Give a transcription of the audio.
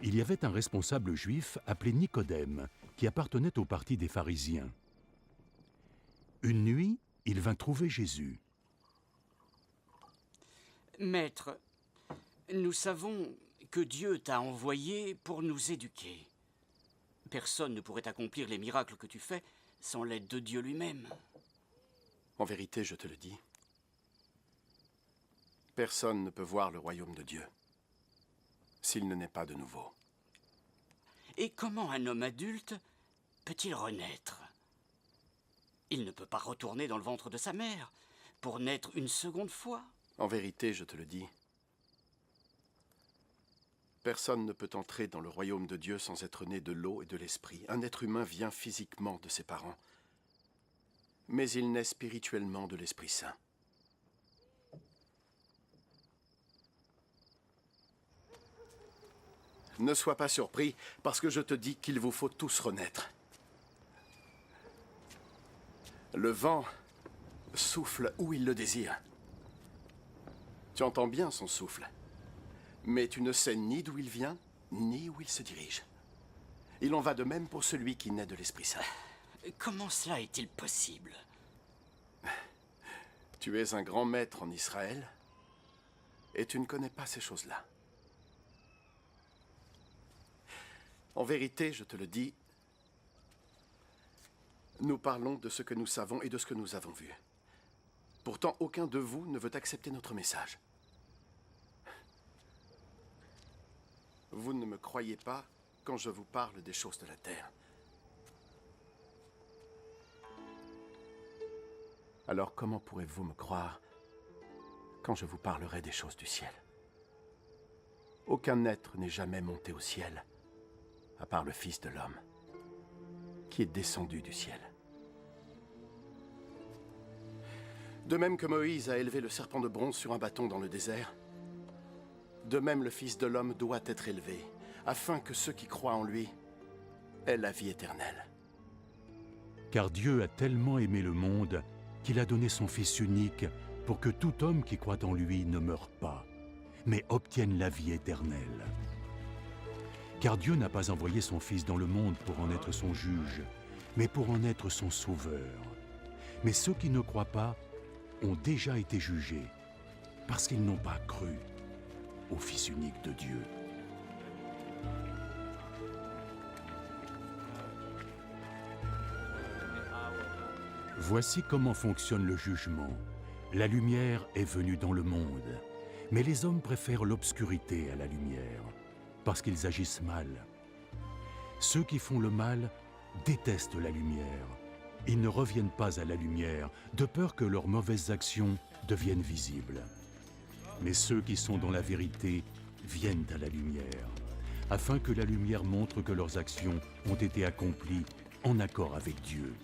Il y avait un responsable juif appelé Nicodème, qui appartenait au parti des pharisiens. Une nuit, il vint trouver Jésus. « Maître, nous savons que Dieu t'a envoyé pour nous éduquer. Personne ne pourrait accomplir les miracles que tu fais sans l'aide de Dieu lui-même. » En vérité, je te le dis, personne ne peut voir le royaume de Dieu s'il ne naît pas de nouveau. Et comment un homme adulte peut-il renaître? Il ne peut pas retourner dans le ventre de sa mère pour naître une seconde fois. En vérité, je te le dis, personne ne peut entrer dans le royaume de Dieu sans être né de l'eau et de l'esprit. Un être humain vient physiquement de ses parents, mais il naît spirituellement de l'Esprit Saint. Ne sois pas surpris, parce que je te dis qu'il vous faut tous renaître. Le vent souffle où il le désire. Tu entends bien son souffle, mais tu ne sais ni d'où il vient, ni où il se dirige. Il en va de même pour celui qui naît de l'Esprit Saint. Comment cela est-il possible? Tu es un grand maître en Israël, et tu ne connais pas ces choses-là. En vérité, je te le dis, nous parlons de ce que nous savons et de ce que nous avons vu. Pourtant, aucun de vous ne veut accepter notre message. Vous ne me croyez pas quand je vous parle des choses de la terre. Alors comment pourrez-vous me croire quand je vous parlerai des choses du ciel? Aucun être n'est jamais monté au ciel, à part le Fils de l'homme, qui est descendu du ciel. De même que Moïse a élevé le serpent de bronze sur un bâton dans le désert, de même le Fils de l'homme doit être élevé, afin que ceux qui croient en lui aient la vie éternelle. Car Dieu a tellement aimé le monde qu'il a donné son Fils unique pour que tout homme qui croit en lui ne meure pas, mais obtienne la vie éternelle. Car Dieu n'a pas envoyé son Fils dans le monde pour en être son juge, mais pour en être son sauveur. Mais ceux qui ne croient pas ont déjà été jugés, parce qu'ils n'ont pas cru au Fils unique de Dieu. Voici comment fonctionne le jugement. La lumière est venue dans le monde, mais les hommes préfèrent l'obscurité à la lumière, parce qu'ils agissent mal. Ceux qui font le mal détestent la lumière. Ils ne reviennent pas à la lumière, de peur que leurs mauvaises actions deviennent visibles. Mais ceux qui sont dans la vérité viennent à la lumière, afin que la lumière montre que leurs actions ont été accomplies en accord avec Dieu.